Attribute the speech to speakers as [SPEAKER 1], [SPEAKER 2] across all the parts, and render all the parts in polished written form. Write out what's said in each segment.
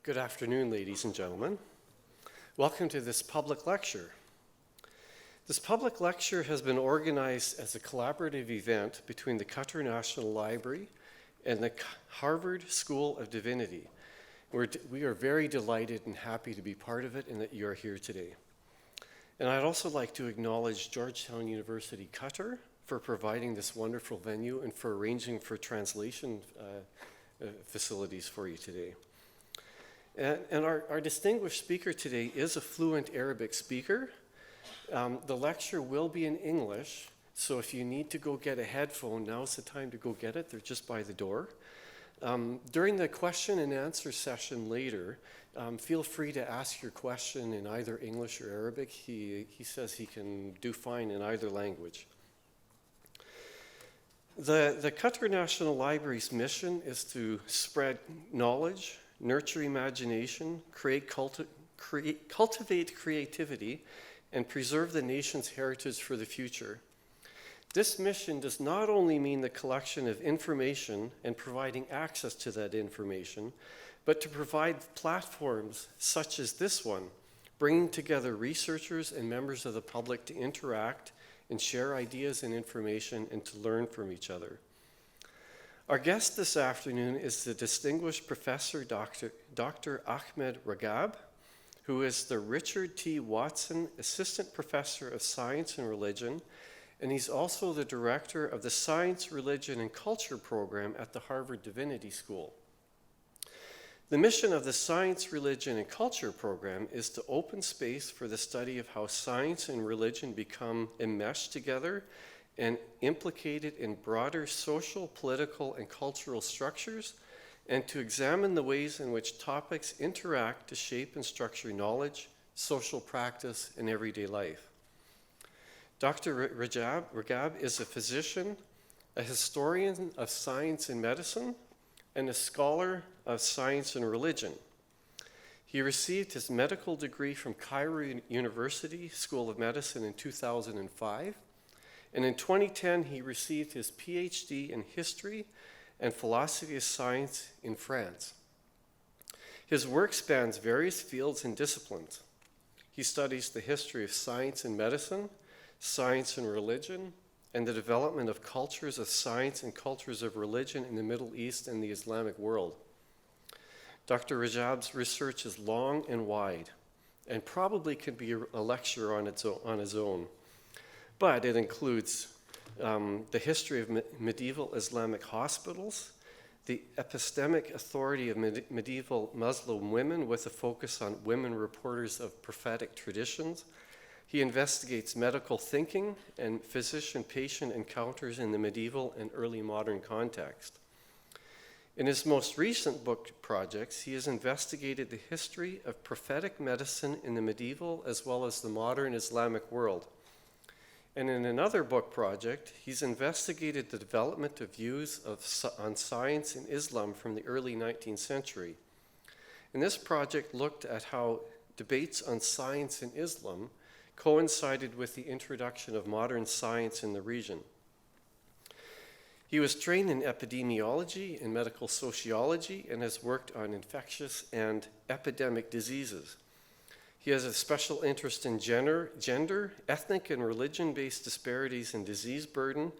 [SPEAKER 1] Good afternoon, ladies and gentlemen. Welcome to this public lecture. This public lecture has been organized as a collaborative event between the Qatar National Library and the Harvard School of Divinity. We are very delighted and happy to be part of it and that you are here today. And I'd also like to acknowledge Georgetown University, Qatar, for providing this wonderful venue and for arranging for translation facilities for you today. And our distinguished speaker today is a fluent Arabic speaker. The lecture will be in English, so if you need to go get a headphone, now's the time to go get it. They're just by the door. During the question and answer session later, feel free to ask your question in either English or Arabic. He says he can do fine in either language. The Qatar National Library's mission is to spread knowledge, nurture imagination, cultivate creativity, and preserve the nation's heritage for the future. This mission does not only mean the collection of information and providing access to that information, but to provide platforms such as this one, bringing together researchers and members of the public to interact and share ideas and information and to learn from each other. Our guest this afternoon is the distinguished Professor Dr. Ahmed Ragab, who is the Richard T. Watson Assistant Professor of Science and Religion, and he's also the director of the Science, Religion, and Culture program at the Harvard Divinity School. The mission of the Science, Religion, and Culture program is to open space for the study of how science and religion become enmeshed together and implicated in broader social, political, and cultural structures, and to examine the ways in which topics interact to shape and structure knowledge, social practice, and everyday life. Dr. Ragab is a physician, a historian of science and medicine, and a scholar of science and religion. He received his medical degree from Cairo University School of Medicine in 2005, and in 2010 he received his PhD in history and philosophy of science in France. His work spans various fields and disciplines. He studies the history of science and medicine, science and religion, and the development of cultures of science and cultures of religion in the Middle East and the Islamic world. Dr. Rajab's research is long and wide, and probably could be a lecture on its own. But it includes the history of medieval Islamic hospitals, the epistemic authority of medieval Muslim women with a focus on women reporters of prophetic traditions. He investigates medical thinking and physician-patient encounters in the medieval and early modern context. In his most recent book projects, he has investigated the history of prophetic medicine in the medieval as well as the modern Islamic world. And in another book project, he's investigated the development of views on science in Islam from the early 19th century. And this project looked at how debates on science in Islam coincided with the introduction of modern science in the region. He was trained in epidemiology and medical sociology and has worked on infectious and epidemic diseases. He has a special interest in gender, ethnic, and religion-based disparities in disease burden,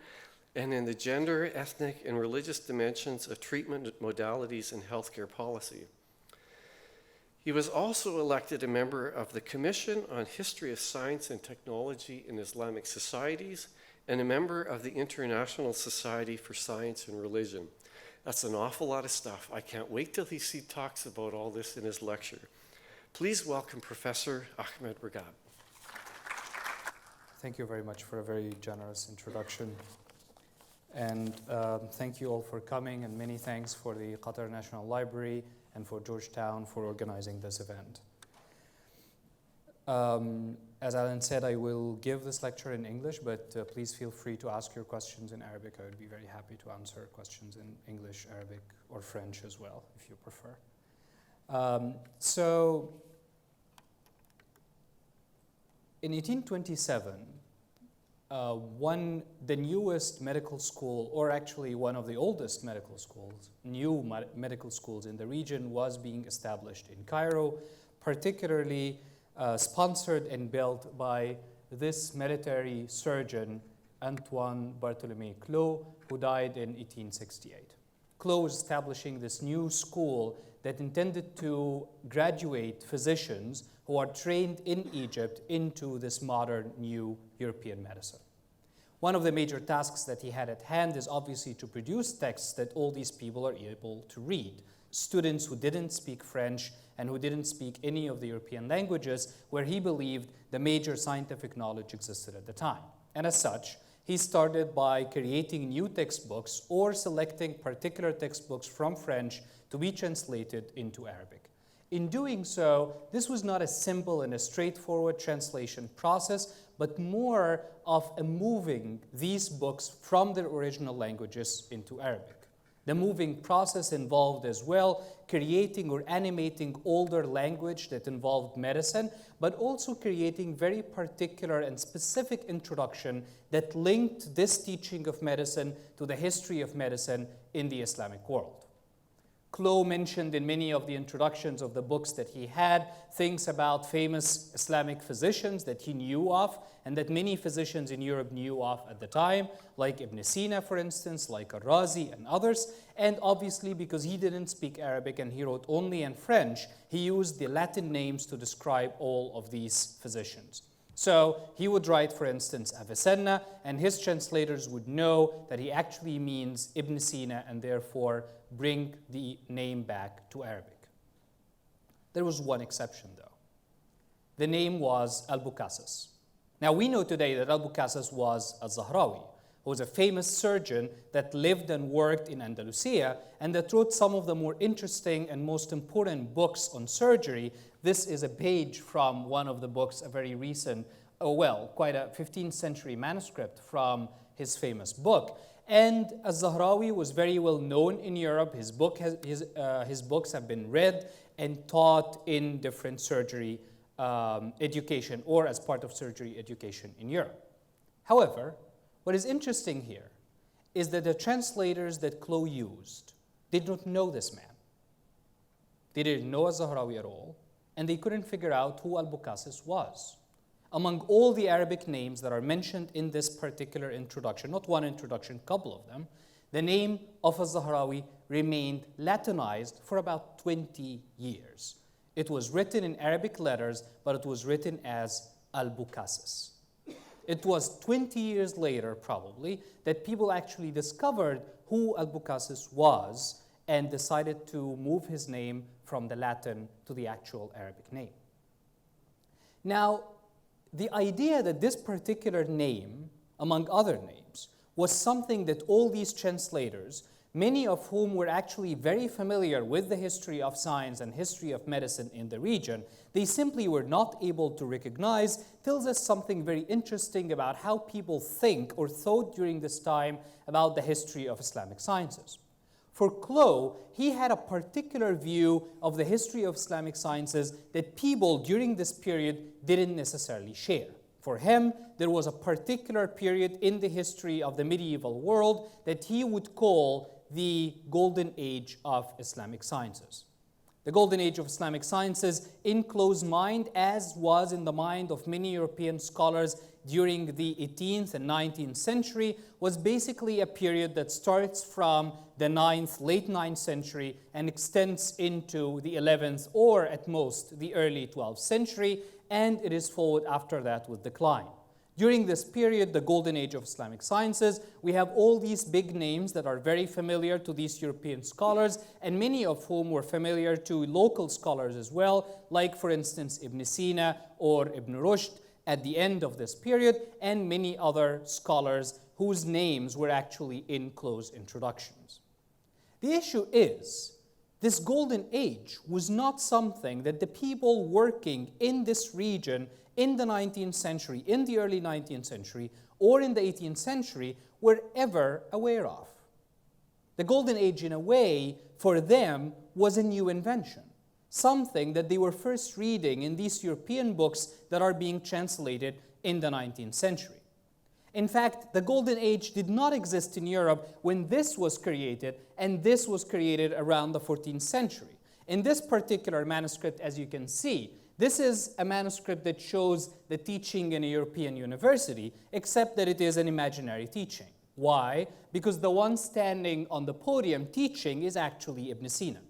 [SPEAKER 1] and in the gender, ethnic, and religious dimensions of treatment modalities and healthcare policy. He was also elected a member of the Commission on History of Science and Technology in Islamic Societies and a member of the International Society for Science and Religion. That's an awful lot of stuff. I can't wait till he talks about all this in his lecture. Please welcome Professor Ahmed Ragab.
[SPEAKER 2] Thank you very much for a very generous introduction. And thank you all for coming, and many thanks for the Qatar National Library and for Georgetown for organizing this event. As Alan said, I will give this lecture in English, but please feel free to ask your questions in Arabic. I would be very happy to answer questions in English, Arabic, or French as well, if you prefer. In 1827, the newest medical school, or actually one of the oldest medical schools, medical schools in the region, was being established in Cairo, particularly sponsored and built by this military surgeon, Antoine Bartholomew Clot, who died in 1868. Clot was establishing this new school that intended to graduate physicians who are trained in Egypt into this modern new European medicine. One of the major tasks that he had at hand is obviously to produce texts that all these people are able to read. Students who didn't speak French and who didn't speak any of the European languages, where he believed the major scientific knowledge existed at the time. And as such, he started by creating new textbooks or selecting particular textbooks from French to be translated into Arabic. In doing so, this was not a simple and a straightforward translation process, but more of a moving these books from their original languages into Arabic. The moving process involved as well creating or animating older language that involved medicine, but also creating very particular and specific introduction that linked this teaching of medicine to the history of medicine in the Islamic world. Clot mentioned in many of the introductions of the books that he had things about famous Islamic physicians that he knew of and that many physicians in Europe knew of at the time, like Ibn Sina, for instance, like Al-Razi and others. And obviously, because he didn't speak Arabic and he wrote only in French, he used the Latin names to describe all of these physicians. So he would write, for instance, Avicenna, and his translators would know that he actually means Ibn Sina and therefore bring the name back to Arabic. There was one exception, though. The name was Al-Bukassis. Now, we know today that Al-Bukassis was al-Zahrawi, who was a famous surgeon that lived and worked in Andalusia and that wrote some of the more interesting and most important books on surgery. This is a page from one of the books, a very recent, quite a 15th century manuscript from his famous book. And al-Zahrawi was very well known in Europe. His books have been read and taught in different surgery education or as part of surgery education in Europe. However, what is interesting here is that the translators that Clot used did not know this man. They didn't know al-Zahrawi at all, and they couldn't figure out who Al-Bukassis was. Among all the Arabic names that are mentioned in this particular introduction, not one introduction, couple of them, the name of al-Zahrawi remained Latinized for about 20 years. It was written in Arabic letters, but it was written as Al-Bukassis. It was 20 years later, probably, that people actually discovered who Al-Bukassis was and decided to move his name from the Latin to the actual Arabic name. Now, the idea that this particular name, among other names, was something that all these translators, many of whom were actually very familiar with the history of science and history of medicine in the region, they simply were not able to recognize, tells us something very interesting about how people think or thought during this time about the history of Islamic sciences. For Clot, he had a particular view of the history of Islamic sciences that people during this period didn't necessarily share. For him, there was a particular period in the history of the medieval world that he would call the Golden Age of Islamic sciences. The Golden Age of Islamic sciences, in Clot's mind, as was in the mind of many European scholars during the 18th and 19th century, was basically a period that starts from the late 9th century and extends into the 11th or at most the early 12th century, and it is followed after that with decline. During this period, the Golden Age of Islamic sciences, we have all these big names that are very familiar to these European scholars, and many of whom were familiar to local scholars as well, like, for instance, Ibn Sina or Ibn Rushd at the end of this period, and many other scholars whose names were actually in Clot's introductions. The issue is, this Golden Age was not something that the people working in this region in the 19th century, in the early 19th century, or in the 18th century were ever aware of. The Golden Age, in a way, for them was a new invention, something that they were first reading in these European books that are being translated in the 19th century. In fact, the Golden Age did not exist in Europe when this was created, and this was created around the 14th century. In this particular manuscript, as you can see, this is a manuscript that shows the teaching in a European university, except that it is an imaginary teaching. Why? Because the one standing on the podium teaching is actually Ibn Sina,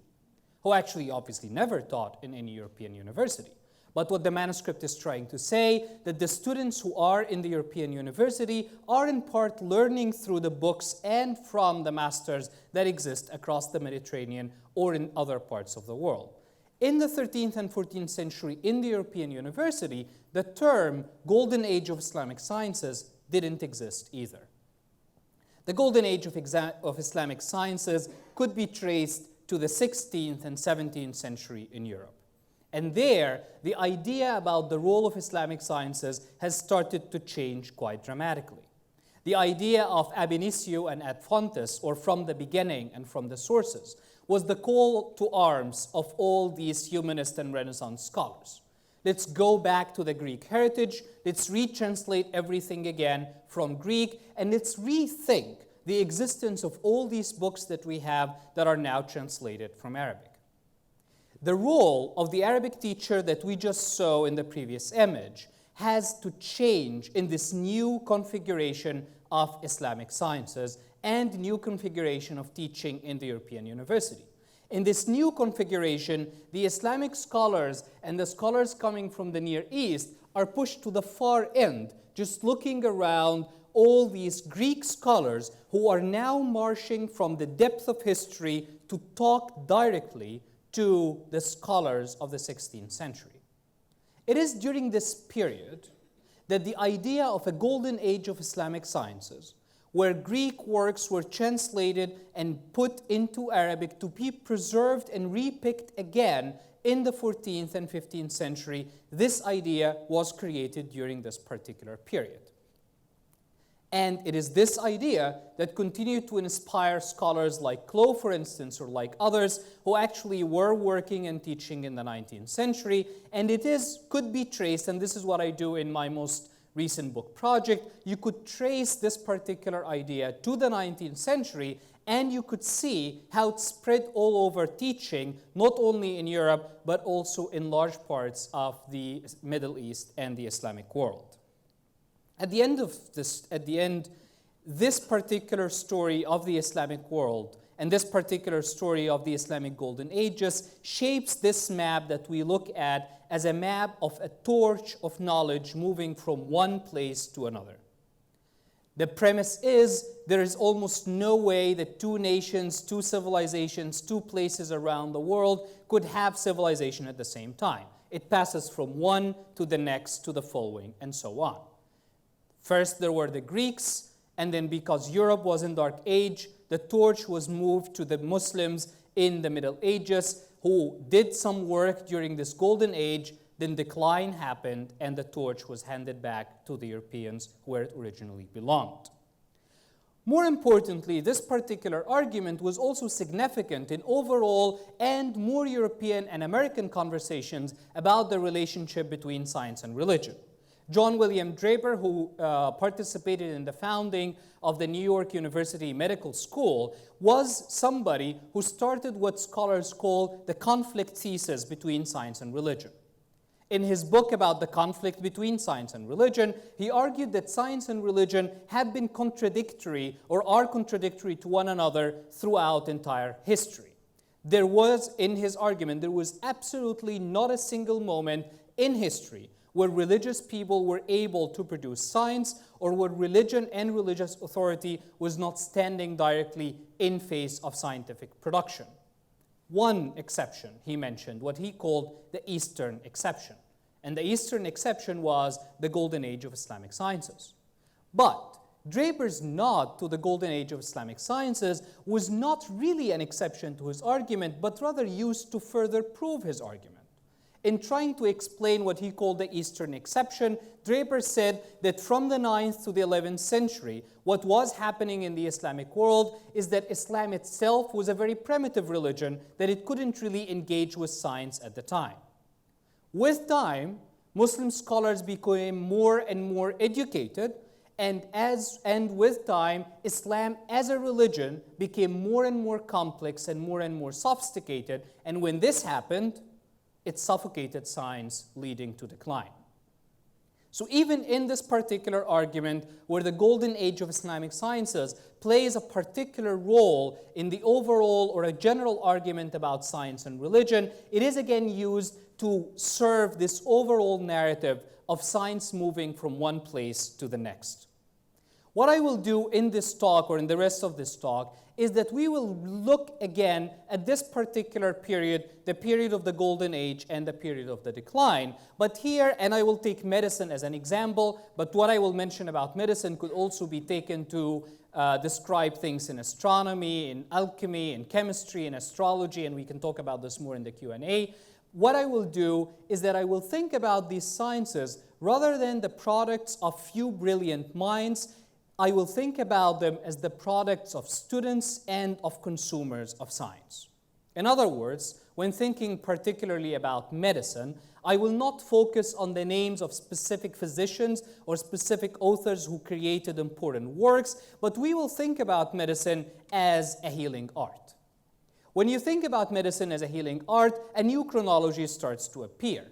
[SPEAKER 2] who actually obviously never taught in any European university. But what the manuscript is trying to say, that the students who are in the European university are in part learning through the books and from the masters that exist across the Mediterranean or in other parts of the world. In the 13th and 14th century in the European university, the term Golden Age of Islamic Sciences didn't exist either. The Golden Age of Islamic Sciences could be traced to the 16th and 17th century in Europe. And there, the idea about the role of Islamic sciences has started to change quite dramatically. The idea of ab initio and ad fontes, or from the beginning and from the sources, was the call to arms of all these humanist and Renaissance scholars. Let's go back to the Greek heritage, let's retranslate everything again from Greek, and let's rethink the existence of all these books that we have that are now translated from Arabic. The role of the Arabic teacher that we just saw in the previous image has to change in this new configuration of Islamic sciences and new configuration of teaching in the European university. In this new configuration, the Islamic scholars and the scholars coming from the Near East are pushed to the far end, just looking around all these Greek scholars who are now marching from the depth of history to talk directly to the scholars of the 16th century. It is during this period that the idea of a golden age of Islamic sciences, where Greek works were translated and put into Arabic to be preserved and repicked again in the 14th and 15th century, this idea was created during this particular period. And it is this idea that continued to inspire scholars like Clough, for instance, or like others who actually were working and teaching in the 19th century. And could be traced, and this is what I do in my most recent book project, you could trace this particular idea to the 19th century, and you could see how it spread all over teaching, not only in Europe, but also in large parts of the Middle East and the Islamic world. At the end, this particular story of the Islamic world and this particular story of the Islamic Golden Ages shapes this map that we look at as a map of a torch of knowledge moving from one place to another. The premise is there is almost no way that two nations, two civilizations, two places around the world could have civilization at the same time. It passes from one to the next to the following, and so on. First, there were the Greeks, and then because Europe was in Dark Age, the torch was moved to the Muslims in the Middle Ages, who did some work during this Golden Age, then decline happened, and the torch was handed back to the Europeans where it originally belonged. More importantly, this particular argument was also significant in overall and more European and American conversations about the relationship between science and religion. John William Draper, who participated in the founding of the New York University Medical School, was somebody who started what scholars call the conflict thesis between science and religion. In his book about the conflict between science and religion, he argued that science and religion had been contradictory or are contradictory to one another throughout entire history. There was, in his argument, there was absolutely not a single moment in history where religious people were able to produce science, or where religion and religious authority was not standing directly in face of scientific production. One exception, he mentioned, what he called the Eastern exception. And the Eastern exception was the Golden Age of Islamic Sciences. But Draper's nod to the Golden Age of Islamic Sciences was not really an exception to his argument, but rather used to further prove his argument. In trying to explain what he called the Eastern exception, Draper said that from the 9th to the 11th century, what was happening in the Islamic world is that Islam itself was a very primitive religion, that it couldn't really engage with science at the time. With time, Muslim scholars became more and more educated, And with time, Islam as a religion became more and more complex and more sophisticated. And when this happened, it suffocated science, leading to decline. So even in this particular argument, where the golden age of Islamic sciences plays a particular role in the overall or a general argument about science and religion, it is again used to serve this overall narrative of science moving from one place to the next. What I will do in this talk, or in the rest of this talk, is that we will look again at this particular period, the period of the golden age and the period of the decline. But here, and I will take medicine as an example, but what I will mention about medicine could also be taken to describe things in astronomy, in alchemy, in chemistry, in astrology, and we can talk about this more in the Q&A. What I will do is that I will think about these sciences rather than the products of few brilliant minds. I will think about them as the products of students and of consumers of science. In other words, when thinking particularly about medicine, I will not focus on the names of specific physicians or specific authors who created important works, but we will think about medicine as a healing art. When you think about medicine as a healing art, a new chronology starts to appear.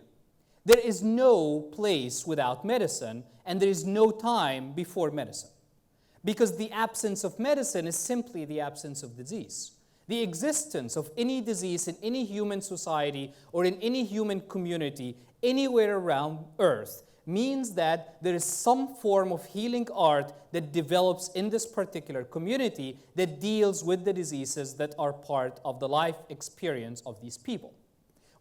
[SPEAKER 2] There is no place without medicine, and there is no time before medicine. Because the absence of medicine is simply the absence of disease. The existence of any disease in any human society or in any human community anywhere around Earth means that there is some form of healing art that develops in this particular community that deals with the diseases that are part of the life experience of these people.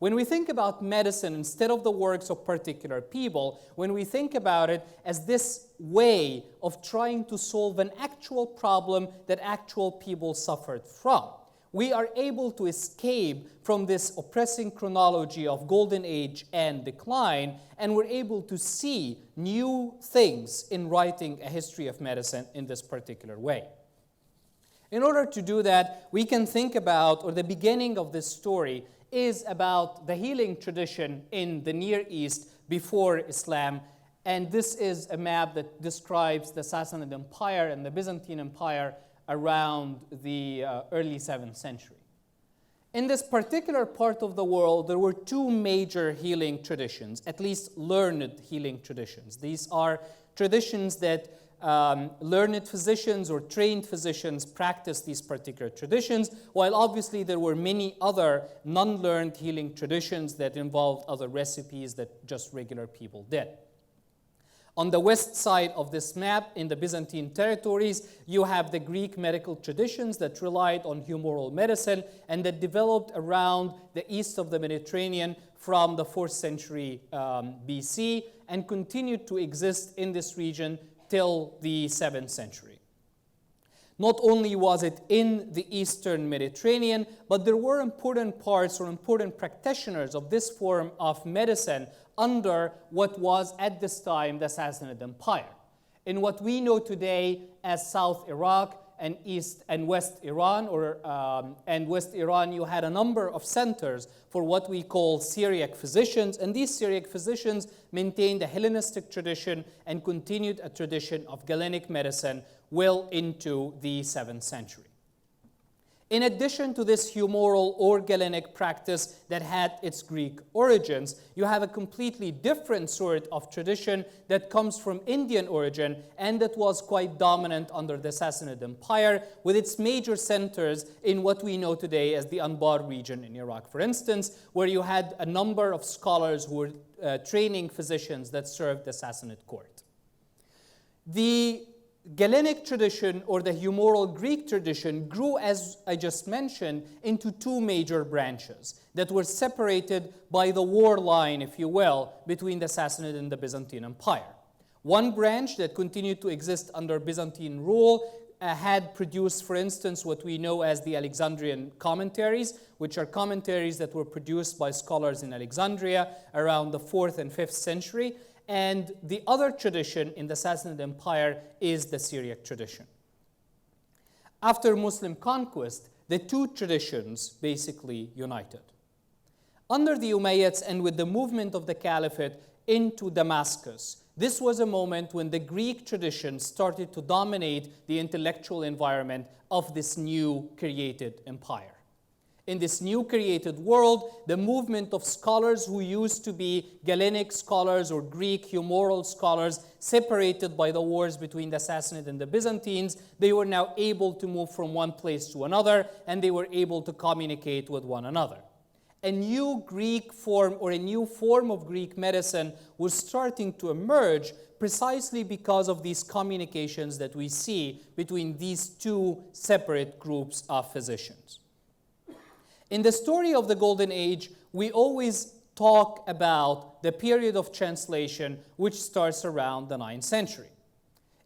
[SPEAKER 2] When we think about medicine instead of the works of particular people, when we think about it as this way of trying to solve an actual problem that actual people suffered from, we are able to escape from this oppressing chronology of golden age and decline, and we're able to see new things in writing a history of medicine in this particular way. In order to do that, we can think about, or the beginning of this story is about the healing tradition in the Near East before Islam. And this is a map that describes the Sassanid Empire and the Byzantine Empire around the early 7th century. In this particular part of the world, there were two major healing traditions, at least learned healing traditions. These are traditions that learned physicians or trained physicians practiced these particular traditions, while obviously there were many other non-learned healing traditions that involved other recipes that just regular people did. On the west side of this map, in the Byzantine territories, you have the Greek medical traditions that relied on humoral medicine and that developed around the east of the Mediterranean from the 4th century BC and continued to exist in this region till the 7th century. Not only was it in the Eastern Mediterranean, but there were important parts or important practitioners of this form of medicine under what was at this time the Sassanid Empire. In what we know today as South Iraq and East and West Iran, and West Iran, you had a number of centers for what we call Syriac physicians, and these Syriac physicians maintained a Hellenistic tradition and continued a tradition of Galenic medicine well into the 7th century. In addition to this humoral or Galenic practice that had its Greek origins, you have a completely different sort of tradition that comes from Indian origin and that was quite dominant under the Sassanid Empire, with its major centers in what we know today as the Anbar region in Iraq, for instance, where you had a number of scholars who were training physicians that served the Sassanid court. The Galenic tradition or the humoral Greek tradition grew, as I just mentioned, into two major branches that were separated by the war line, if you will, between the Sassanid and the Byzantine Empire. One branch that continued to exist under Byzantine rule had produced, for instance, what we know as the Alexandrian commentaries, which are commentaries that were produced by scholars in Alexandria around the 4th and 5th century. And the other tradition in the Sassanid Empire is the Syriac tradition. After Muslim conquest, the two traditions basically united. Under the Umayyads and with the movement of the Caliphate into Damascus, This was a moment when the Greek tradition started to dominate the intellectual environment of this new created empire. In this new created world, the movement of scholars who used to be Galenic scholars or Greek humoral scholars, separated by the wars between the Sassanid and the Byzantines, they were now able to move from one place to another, and they were able to communicate with one another. A new Greek form or a new form of Greek medicine was starting to emerge precisely because of these communications that we see between these two separate groups of physicians. In the story of the Golden Age, we always talk about the period of translation which starts around the 9th century.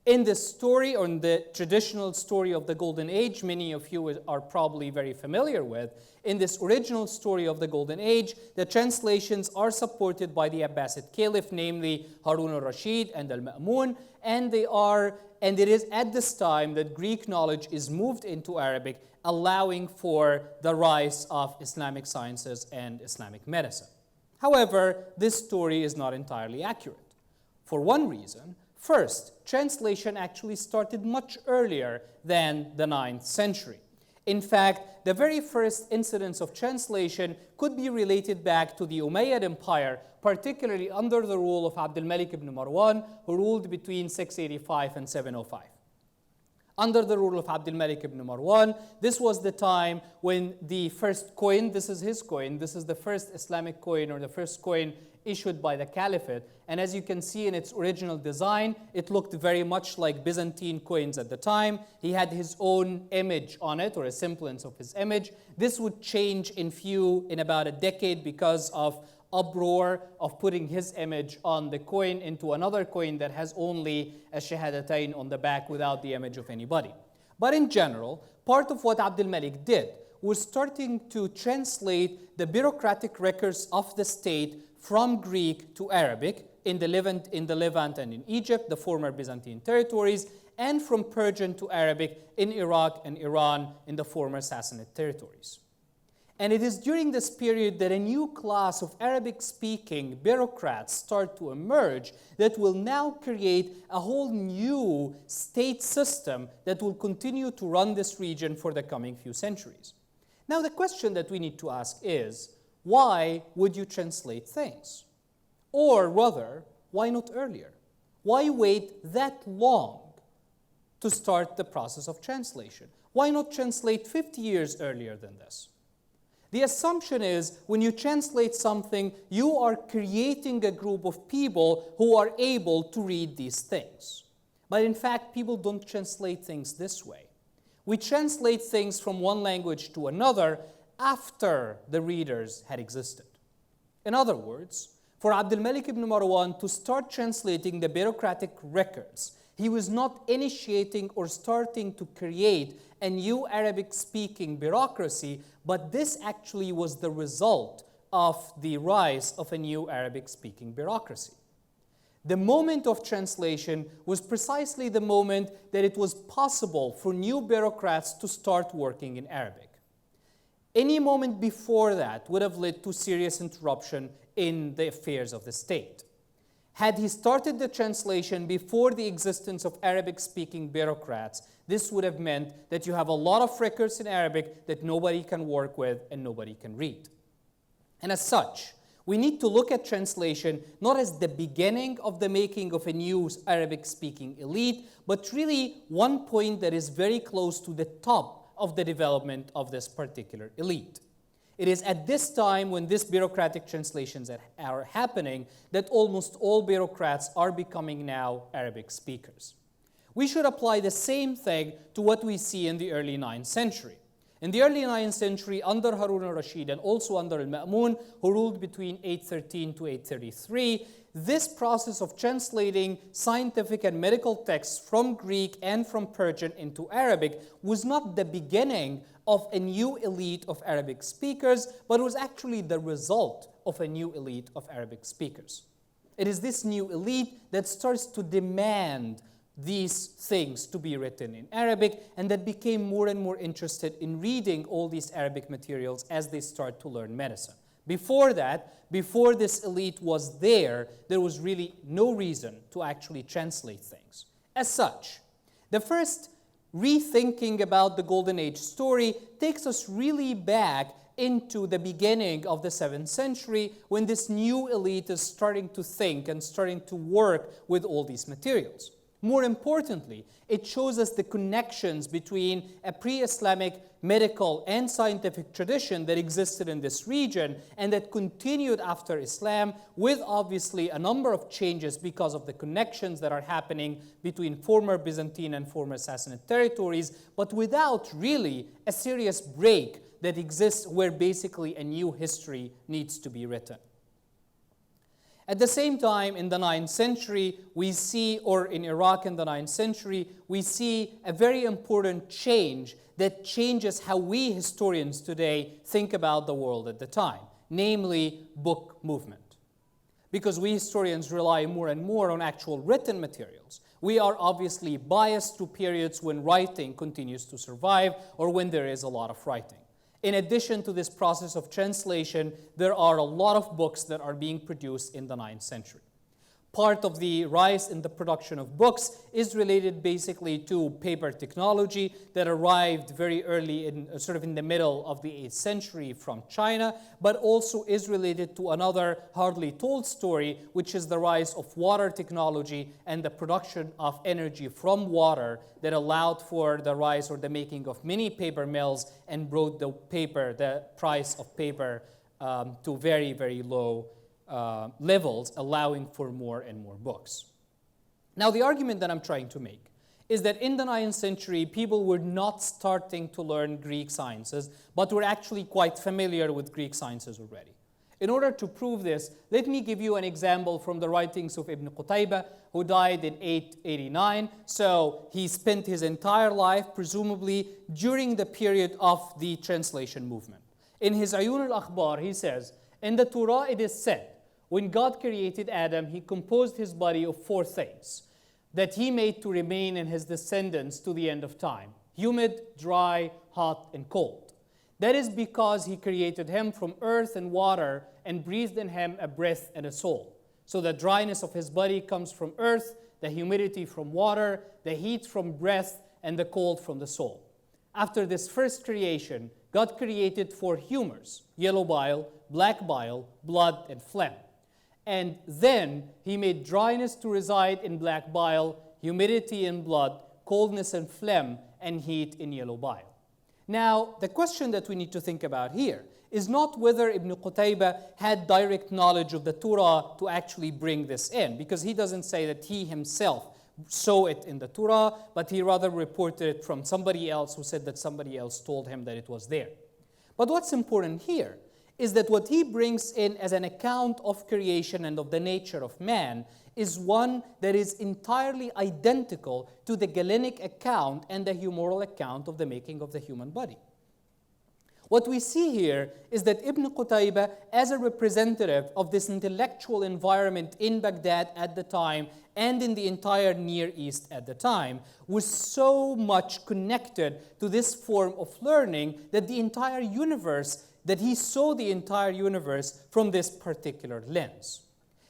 [SPEAKER 2] In this story, or in the traditional story of the Golden Age, many of you are probably very familiar with, in this original story of the Golden Age, the translations are supported by the Abbasid Caliph, namely Harun al-Rashid and al-Ma'mun, and it is at this time that Greek knowledge is moved into Arabic, allowing for the rise of Islamic sciences and Islamic medicine. However, this story is not entirely accurate. For one reason, first, translation actually started much earlier than the 9th century. In fact, the very first incidence of translation could be related back to the Umayyad Empire, particularly under the rule of Abdul Malik ibn Marwan, who ruled between 685 and 705. Under the rule of Abdul Malik ibn Marwan, this was the time when the first coin, this is his coin, this is the first Islamic coin or the first coin issued by the Caliphate. And as you can see in its original design, it looked very much like Byzantine coins at the time. He had his own image on it, or a semblance of his image. This would change in about a decade because of uproar of putting his image on the coin into another coin that has only a shahadatain on the back without the image of anybody. But in general, part of what Abdul Malik did was starting to translate the bureaucratic records of the state from Greek to Arabic in the Levant and in Egypt, the former Byzantine territories, and from Persian to Arabic in Iraq and Iran in the former Sassanid territories. And it is during this period that a new class of Arabic-speaking bureaucrats start to emerge that will now create a whole new state system that will continue to run this region for the coming few centuries. Now, the question that we need to ask is, why would you translate things? Or rather, why not earlier? Why wait that long to start the process of translation? Why not translate 50 years earlier than this? The assumption is when you translate something, you are creating a group of people who are able to read these things. But in fact, people don't translate things this way. We translate things from one language to another after the readers had existed. In other words, for Abdul Malik ibn Marwan to start translating the bureaucratic records, he was not initiating or starting to create a new Arabic-speaking bureaucracy, but this actually was the result of the rise of a new Arabic-speaking bureaucracy. The moment of translation was precisely the moment that it was possible for new bureaucrats to start working in Arabic. Any moment before that would have led to serious interruption in the affairs of the state. Had he started the translation before the existence of Arabic-speaking bureaucrats, this would have meant that you have a lot of records in Arabic that nobody can work with and nobody can read. And as such, we need to look at translation not as the beginning of the making of a new Arabic-speaking elite, but really one point that is very close to the top of the development of this particular elite. It is at this time when these bureaucratic translations are happening that almost all bureaucrats are becoming now Arabic speakers. We should apply the same thing to what we see in the early 9th century. In the early 9th century, under Harun al-Rashid and also under al-Ma'mun, who ruled between 813 to 833, this process of translating scientific and medical texts from Greek and from Persian into Arabic was not the beginning of a new elite of Arabic speakers, but was actually the result of a new elite of Arabic speakers. It is this new elite that starts to demand these things to be written in Arabic, and that became more and more interested in reading all these Arabic materials as they start to learn medicine. Before that, before this elite was there was really no reason to actually translate things. As such, the first rethinking about the Golden Age story takes us really back into the beginning of the 7th century when this new elite is starting to think and starting to work with all these materials. More importantly, it shows us the connections between a pre-Islamic medical and scientific tradition that existed in this region and that continued after Islam, with obviously a number of changes because of the connections that are happening between former Byzantine and former Sassanid territories, but without really a serious break that exists where basically a new history needs to be written. At the same time, in the 9th century, we see, or in Iraq in the 9th century, we see a very important change that changes how we historians today think about the world at the time, namely book movement. Because we historians rely more and more on actual written materials. We are obviously biased to periods when writing continues to survive or when there is a lot of writing. In addition to this process of translation, there are a lot of books that are being produced in the 9th century. Part of the rise in the production of books is related basically to paper technology that arrived very early in sort of in the middle of the 8th century from China, but also is related to another hardly told story, which is the rise of water technology and the production of energy from water that allowed for the rise or the making of many paper mills and brought the price of paper to very, very low levels, allowing for more and more books. Now, the argument that I'm trying to make is that in the 9th century, people were not starting to learn Greek sciences, but were actually quite familiar with Greek sciences already. In order to prove this, let me give you an example from the writings of Ibn Qutayba, who died in 889. So he spent his entire life, presumably, during the period of the translation movement. In his Ayun al-Akhbar, he says, in the Torah it is said, when God created Adam, he composed his body of 4 things that he made to remain in his descendants to the end of time: humid, dry, hot, and cold. That is because he created him from earth and water and breathed in him a breath and a soul. So the dryness of his body comes from earth, the humidity from water, the heat from breath, and the cold from the soul. After this first creation, God created 4 humors: yellow bile, black bile, blood, and phlegm. And then he made dryness to reside in black bile, humidity in blood, coldness and phlegm, and heat in yellow bile. Now, the question that we need to think about here is not whether Ibn Qutayba had direct knowledge of the Torah to actually bring this in, because he doesn't say that he himself saw it in the Torah, but he rather reported it from somebody else who said that somebody else told him that it was there. But what's important here is that what he brings in as an account of creation and of the nature of man is one that is entirely identical to the Galenic account and the humoral account of the making of the human body. What we see here is that Ibn Qutayba, as a representative of this intellectual environment in Baghdad at the time and in the entire Near East at the time, was so much connected to this form of learning that he saw the entire universe from this particular lens.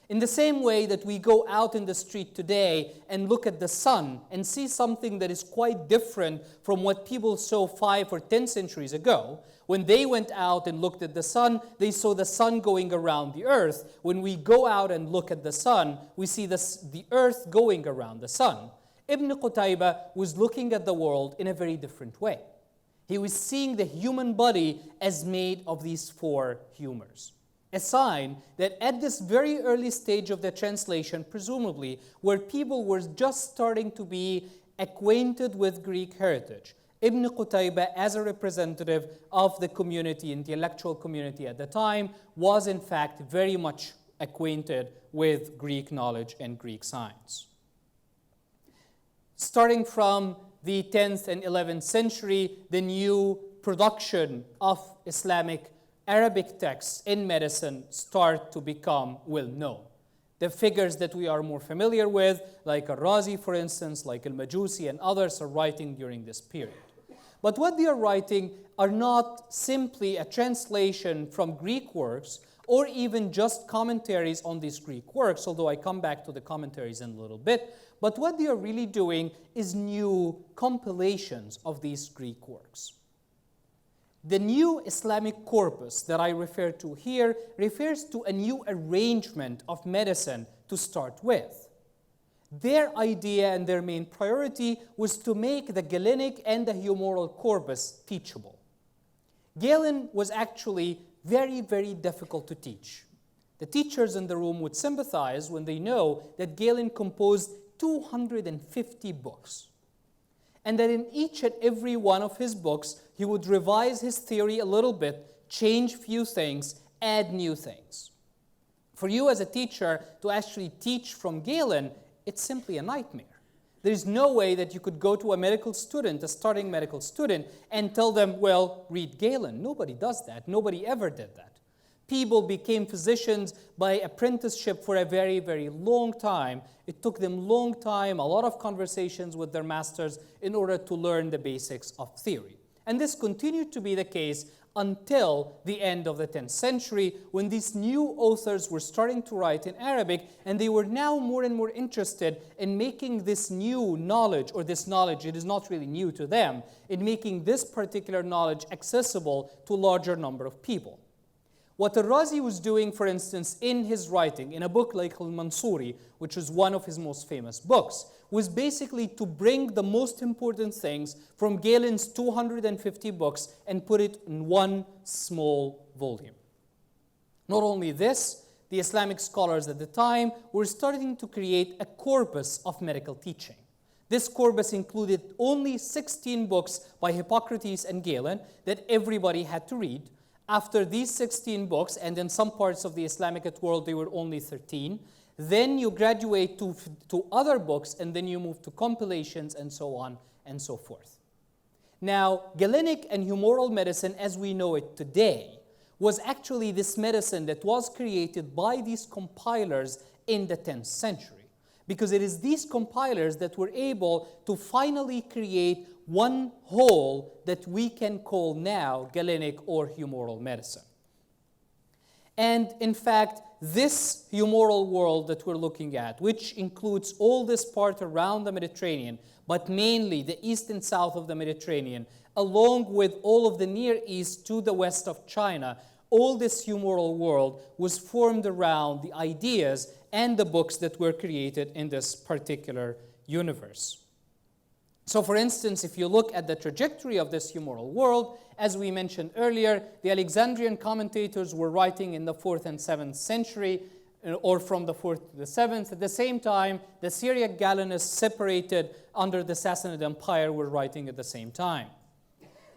[SPEAKER 2] In the same way that we go out in the street today and look at the sun and see something that is quite different from what people saw 5 or 10 centuries ago, when they went out and looked at the sun, they saw the sun going around the earth. When we go out and look at the sun, we see the earth going around the sun. Ibn Qutayba was looking at the world in a very different way. He was seeing the human body as made of these 4 humors. A sign that at this very early stage of the translation, presumably, where people were just starting to be acquainted with Greek heritage, Ibn Qutayba, as a representative of the community, intellectual community at the time, was in fact very much acquainted with Greek knowledge and Greek science. Starting from the 10th and 11th century, the new production of Islamic Arabic texts in medicine start to become well known. The figures that we are more familiar with, like Al-Razi, for instance, like Al-Majusi and others, are writing during this period. But what they are writing are not simply a translation from Greek works or even just commentaries on these Greek works, although I come back to the commentaries in a little bit. But what they are really doing is new compilations of these Greek works. The new Islamic corpus that I refer to here refers to a new arrangement of medicine to start with. Their idea and their main priority was to make the Galenic and the humoral corpus teachable. Galen was actually very, very difficult to teach. The teachers in the room would sympathize when they know that Galen composed 250 books, and that in each and every one of his books, he would revise his theory a little bit, change few things, add new things. For you as a teacher to actually teach from Galen, it's simply a nightmare. There's no way that you could go to a medical student, a starting medical student, and tell them, well, read Galen. Nobody does that. Nobody ever did that. People became physicians by apprenticeship for a very, very long time. It took them long time, a lot of conversations with their masters in order to learn the basics of theory. And this continued to be the case until the end of the 10th century, when these new authors were starting to write in Arabic, and they were now more and more interested in making this new knowledge, or this knowledge, it is not really new to them, in making this particular knowledge accessible to a larger number of people. What Al-Razi was doing, for instance, in his writing, in a book like Al-Mansuri, which is one of his most famous books, was basically to bring the most important things from Galen's 250 books and put it in one small volume. Not only this, the Islamic scholars at the time were starting to create a corpus of medical teaching. This corpus included only 16 books by Hippocrates and Galen that everybody had to read. After these 16 books, and in some parts of the Islamic world, they were only 13, then you graduate to other books, and then you move to compilations, and so on and so forth. Now, Galenic and humoral medicine, as we know it today, was actually this medicine that was created by these compilers in the 10th century, because it is these compilers that were able to finally create one whole that we can call now Galenic or humoral medicine. And in fact, this humoral world that we're looking at, which includes all this part around the Mediterranean, but mainly the east and south of the Mediterranean, along with all of the Near East to the west of China, all this humoral world was formed around the ideas and the books that were created in this particular universe. So for instance, if you look at the trajectory of this humoral world, as we mentioned earlier, the Alexandrian commentators were writing in the 4th and 7th century, or from the 4th to the 7th. At the same time, the Syriac Galenists separated under the Sassanid Empire were writing at the same time.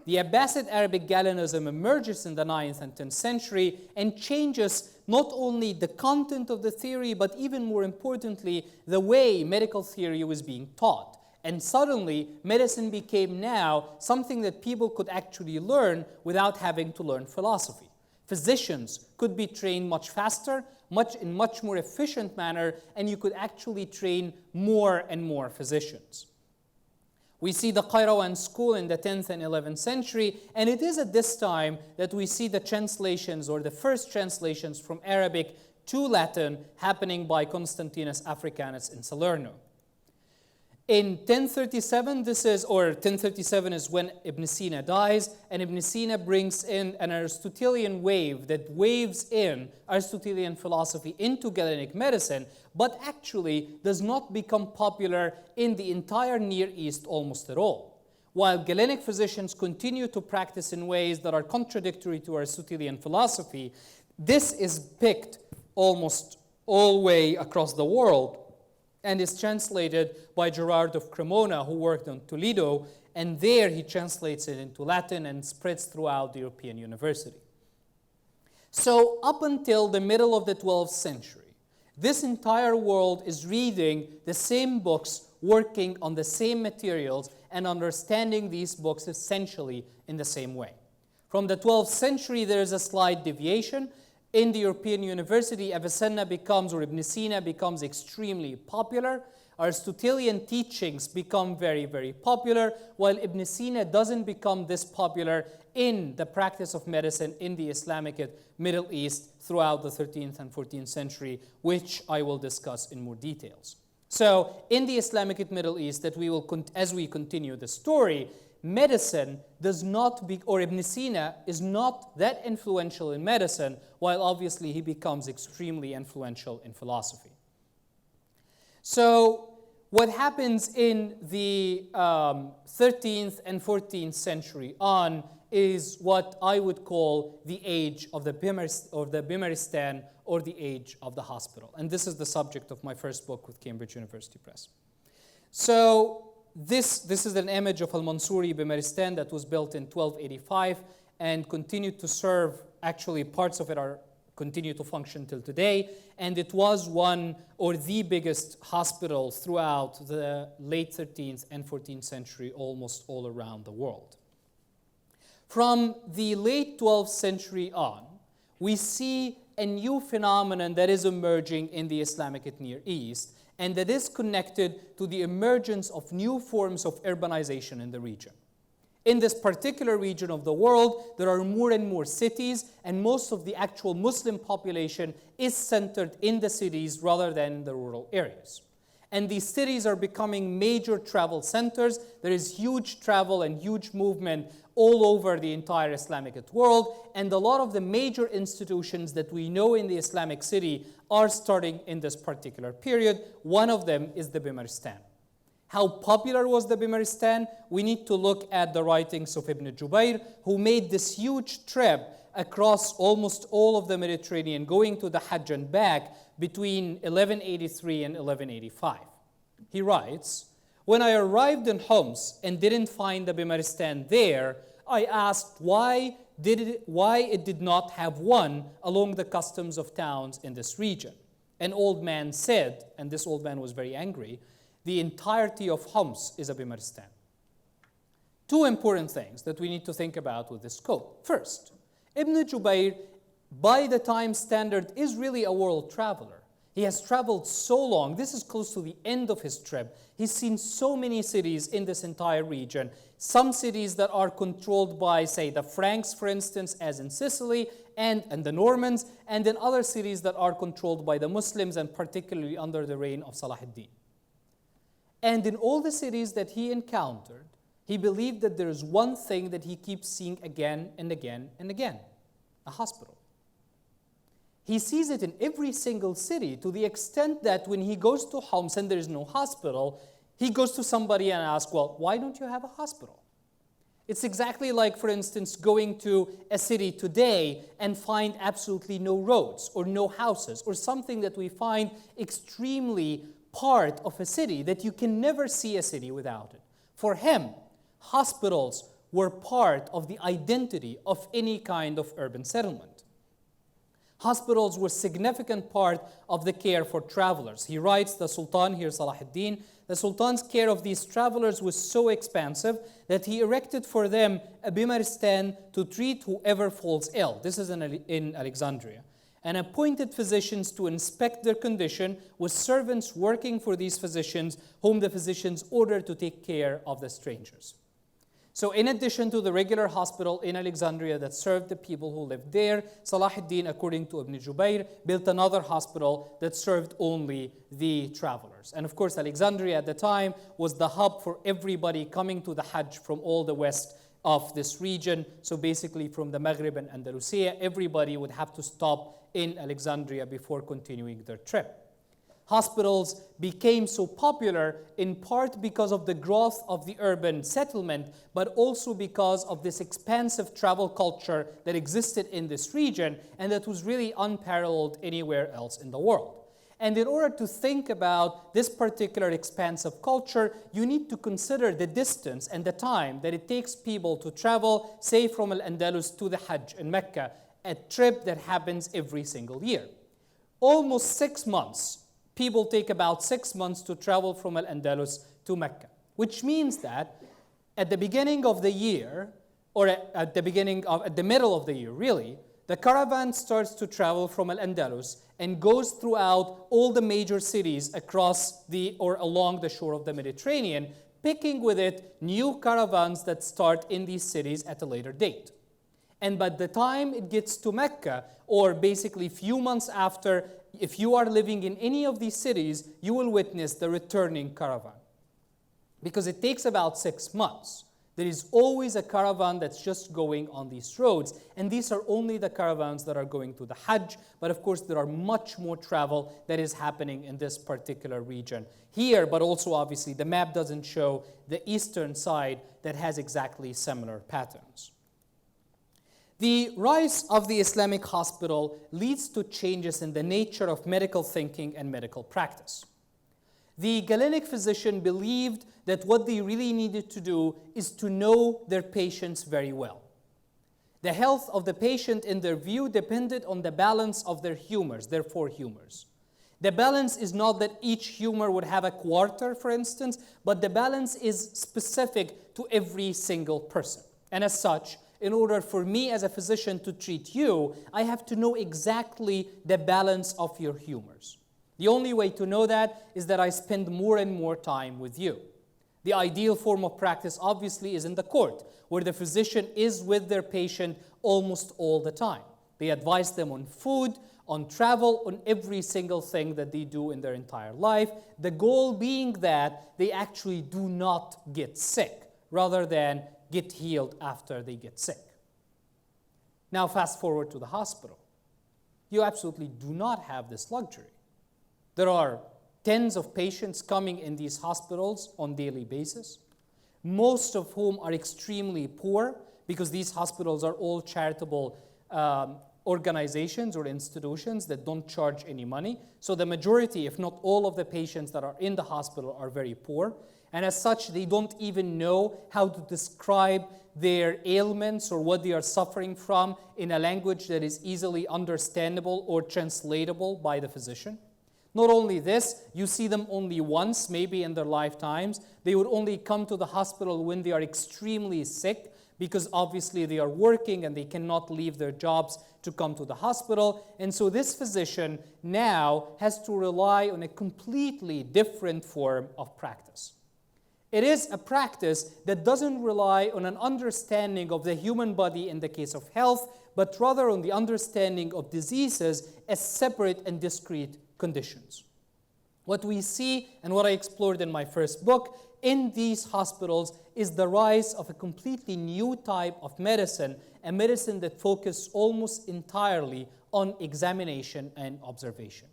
[SPEAKER 2] The Abbasid Arabic Galenism emerges in the 9th and 10th century and changes not only the content of the theory, but even more importantly, the way medical theory was being taught. And suddenly, medicine became now something that people could actually learn without having to learn philosophy. Physicians could be trained much faster, in much more efficient manner, and you could actually train more and more physicians. We see the Qayrawan school in the 10th and 11th century, and it is at this time that we see the translations, or the first translations from Arabic to Latin, happening by Constantinus Africanus in Salerno. In 1037, 1037 is when Ibn Sina dies, and Ibn Sina brings in an Aristotelian wave that waves in Aristotelian philosophy into Galenic medicine, but actually does not become popular in the entire Near East almost at all. While Galenic physicians continue to practice in ways that are contradictory to Aristotelian philosophy, this is picked almost all way across the world, and is translated by Gerard of Cremona, who worked on Toledo, and there he translates it into Latin and spreads throughout the European university. So up until the middle of the 12th century, this entire world is reading the same books, working on the same materials, and understanding these books essentially in the same way. From the 12th century, there is a slight deviation. In the European university, Avicenna becomes, or Ibn Sina becomes extremely popular. Aristotelian teachings become very, very popular, while Ibn Sina doesn't become this popular in the practice of medicine in the Islamic Middle East throughout the 13th and 14th century, which I will discuss in more details. So in the Islamic Middle East, that we will as we continue the story, medicine does not be, or Ibn Sina is not that influential in medicine, while obviously he becomes extremely influential in philosophy. So what happens in the 13th and 14th century on is what I would call the age of the Bimaristan, or the age of the hospital. And this is the subject of my first book with Cambridge University Press. So this is an image of Al-Mansuri Bimaristan that was built in 1285 and continued to serve, actually parts of it continue to function till today, and it was one or the biggest hospital throughout the late 13th and 14th century, almost all around the world. From the late 12th century on, we see a new phenomenon that is emerging in the Islamic Near East, and that is connected to the emergence of new forms of urbanization in the region. In this particular region of the world, there are more and more cities, and most of the actual Muslim population is centered in the cities rather than in the rural areas. And these cities are becoming major travel centers. There is huge travel and huge movement all over the entire Islamic world, and a lot of the major institutions that we know in the Islamic city are starting in this particular period. One of them is the Bimaristan. How popular was the Bimaristan? We need to look at the writings of Ibn Jubayr, who made this huge trip across almost all of the Mediterranean, going to the Hajj and back between 1183 and 1185. He writes, "When I arrived in Homs and didn't find the Bimaristan there, I asked why it did not have one along the customs of towns in this region. An old man said," and this old man was very angry, "the entirety of Homs is a Bimaristan." Two important things that we need to think about with this quote. First, Ibn Jubayr, by the time standard, is really a world traveler. He has traveled so long. This is close to the end of his trip. He's seen so many cities in this entire region. Some cities that are controlled by, say, the Franks, for instance, as in Sicily, and the Normans, and then other cities that are controlled by the Muslims, and particularly under the reign of Salah ad-Din. And in all the cities that he encountered, he believed that there is one thing that he keeps seeing again and again and again: a hospital. He sees it in every single city, to the extent that when he goes to Homs and there is no hospital, he goes to somebody and asks, "Well, why don't you have a hospital?" It's exactly like, for instance, going to a city today and find absolutely no roads or no houses, or something that we find extremely part of a city, that you can never see a city without it. For him, hospitals were part of the identity of any kind of urban settlement. Hospitals were a significant part of the care for travelers. He writes, the Sultan here, Salah ad-Din, the Sultan's care of these travelers was so expansive that he erected for them a Bimaristan to treat whoever falls ill. This is in Alexandria. And appointed physicians to inspect their condition, with servants working for these physicians, whom the physicians ordered to take care of the strangers. So in addition to the regular hospital in Alexandria that served the people who lived there, Salah ad-Din, according to Ibn Jubayr, built another hospital that served only the travelers. And of course, Alexandria at the time was the hub for everybody coming to the Hajj from all the west of this region. So basically from the Maghrib and Andalusia, everybody would have to stop in Alexandria before continuing their trip. Hospitals became so popular in part because of the growth of the urban settlement, but also because of this expansive travel culture that existed in this region and that was really unparalleled anywhere else in the world. And in order to think about this particular expansive culture, you need to consider the distance and the time that it takes people to travel, say from Al-Andalus to the Hajj in Mecca, a trip that happens every single year. Almost 6 months. People take about 6 months to travel from Al-Andalus to Mecca, which means that at the beginning of the year, or at the middle of the year, really, the caravan starts to travel from Al-Andalus, and goes throughout all the major cities across or along the shore of the Mediterranean, picking with it new caravans that start in these cities at a later date. And by the time it gets to Mecca, or basically a few months after, if you are living in any of these cities, you will witness the returning caravan. Because it takes about 6 months. There is always a caravan that's just going on these roads. And these are only the caravans that are going to the Hajj. But of course, there are much more travel that is happening in this particular region here. But also, obviously, the map doesn't show the eastern side that has exactly similar patterns. The rise of the Islamic hospital leads to changes in the nature of medical thinking and medical practice. The Galenic physician believed that what they really needed to do is to know their patients very well. The health of the patient, in their view, depended on the balance of their humors, their 4 humors. The balance is not that each humor would have a quarter, for instance, but the balance is specific to every single person. And as such, in order for me as a physician to treat you, I have to know exactly the balance of your humors. The only way to know that is that I spend more and more time with you. The ideal form of practice, obviously, is in the court, where the physician is with their patient almost all the time. They advise them on food, on travel, on every single thing that they do in their entire life, the goal being that they actually do not get sick, rather than get healed after they get sick. Now, fast forward to the hospital. You absolutely do not have this luxury. There are tens of patients coming in these hospitals on a daily basis, most of whom are extremely poor because these hospitals are all charitable organizations or institutions that don't charge any money. So the majority, if not all of the patients that are in the hospital are very poor. And as such, they don't even know how to describe their ailments or what they are suffering from in a language that is easily understandable or translatable by the physician. Not only this, you see them only once, maybe in their lifetimes. They would only come to the hospital when they are extremely sick, because obviously they are working and they cannot leave their jobs to come to the hospital. And so this physician now has to rely on a completely different form of practice. It is a practice that doesn't rely on an understanding of the human body in the case of health, but rather on the understanding of diseases as separate and discrete conditions. What we see, and what I explored in my first book, in these hospitals is the rise of a completely new type of medicine, a medicine that focuses almost entirely on examination and observation.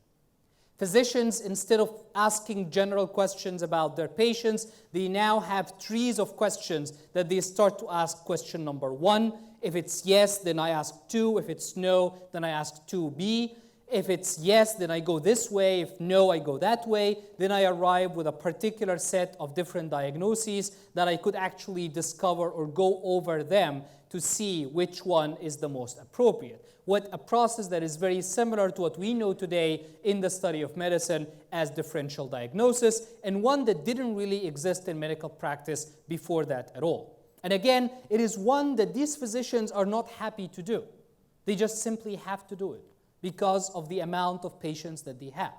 [SPEAKER 2] Physicians, instead of asking general questions about their patients, they now have trees of questions that they start to ask. Question number 1, if it's yes, then I ask 2. If it's no, then I ask 2B. If it's yes, then I go this way. If no, I go that way. Then I arrive with a particular set of different diagnoses that I could actually discover or go over them to see which one is the most appropriate. What a process that is very similar to what we know today in the study of medicine as differential diagnosis, and one that didn't really exist in medical practice before that at all. And again, it is one that these physicians are not happy to do. They just simply have to do it because of the amount of patients that they have.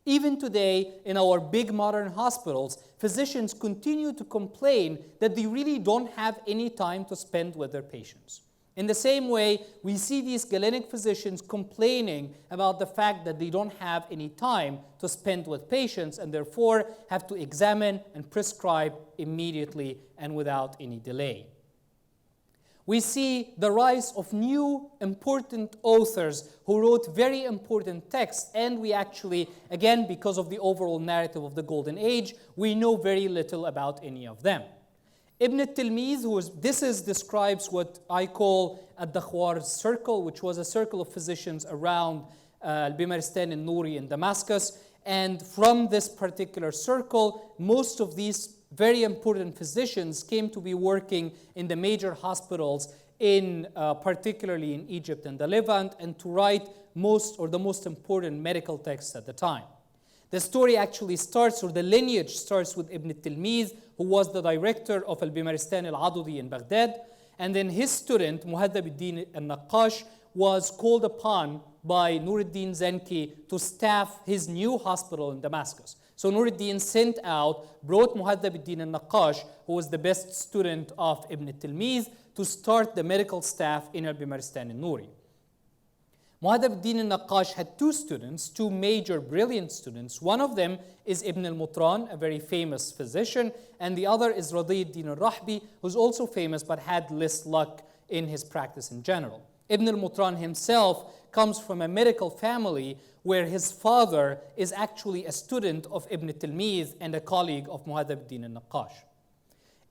[SPEAKER 2] Even today, in our big modern hospitals, physicians continue to complain that they really don't have any time to spend with their patients. In the same way, we see these Galenic physicians complaining about the fact that they don't have any time to spend with patients and therefore have to examine and prescribe immediately and without any delay. We see the rise of new important authors who wrote very important texts, and we actually, again, because of the overall narrative of the Golden Age, we know very little about any of them. Ibn al-Tilmiz, describes what I call Ad-Dakhwar's circle, which was a circle of physicians around Al-Bimaristan al-Nuri in Damascus. And from this particular circle, most of these very important physicians came to be working in the major hospitals, particularly in Egypt and the Levant, and to write the most important medical texts at the time. The story actually starts, or the lineage starts, with Ibn al-Tilmiz, who was the director of Al-Bimaristan al-Adudi in Baghdad. And then his student, Muhaddab al-Din al-Naqash, was called upon by Nuruddin Zenki to staff his new hospital in Damascus. So Nuruddin brought Muhaddab al-Din al-Naqash, who was the best student of Ibn Tilmiz, to start the medical staff in Al-Bimaristan al-Nuri. Muhaddab al-Din al-Naqash had two students, two major brilliant students. One of them is Ibn al-Mutran, a very famous physician, and the other is Radi al-Din al-Rahbi, who's also famous but had less luck in his practice in general. Ibn al-Mutran himself comes from a medical family where his father is actually a student of Ibn Tilmiz and a colleague of Muhaddab al-Din al-Naqash.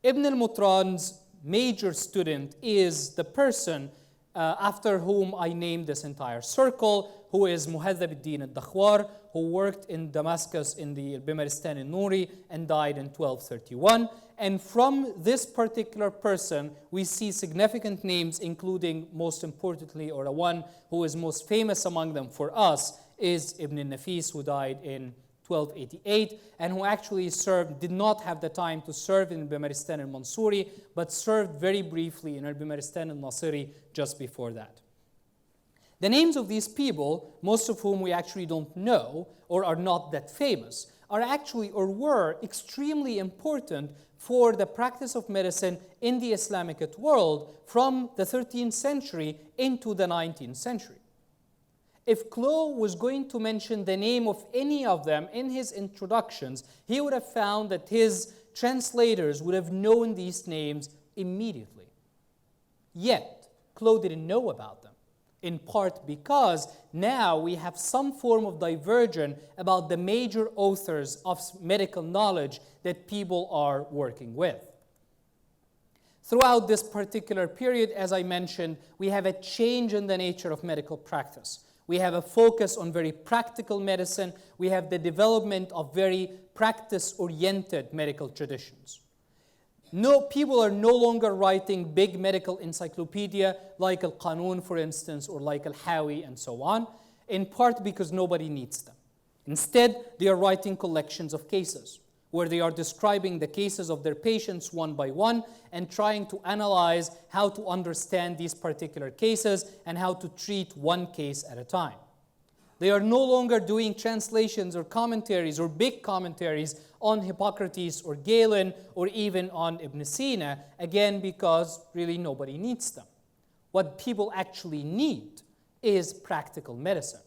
[SPEAKER 2] Ibn al-Mutran's major student is the person after whom I named this entire circle, who is Muhaddab al-Din al-Dakhwar, who worked in Damascus in the Bimaristan al-Nuri and died in 1231. And from this particular person, we see significant names, including, most importantly, or the one who is most famous among them for us, is Ibn al-Nafis, who died in 1288, and who actually did not have the time to serve in Bimaristan al-Mansuri, but served very briefly in Bimaristan al-Nasiri just before that. The names of these people, most of whom we actually don't know or are not that famous, are actually or were extremely important for the practice of medicine in the Islamic world from the 13th century into the 19th century. If Clough was going to mention the name of any of them in his introductions, he would have found that his translators would have known these names immediately. Yet, Clough didn't know about them, in part because now we have some form of diversion about the major authors of medical knowledge that people are working with. Throughout this particular period, as I mentioned, we have a change in the nature of medical practice. We have a focus on very practical medicine. We have the development of very practice-oriented medical traditions. No, people are no longer writing big medical encyclopedia like Al-Qanun, for instance, or like Al-Hawi and so on, in part because nobody needs them. Instead, they are writing collections of cases where they are describing the cases of their patients one by one and trying to analyze how to understand these particular cases and how to treat one case at a time. They are no longer doing translations or commentaries or big commentaries on Hippocrates or Galen or even on Ibn Sina, again because really nobody needs them. What people actually need is practical medicine.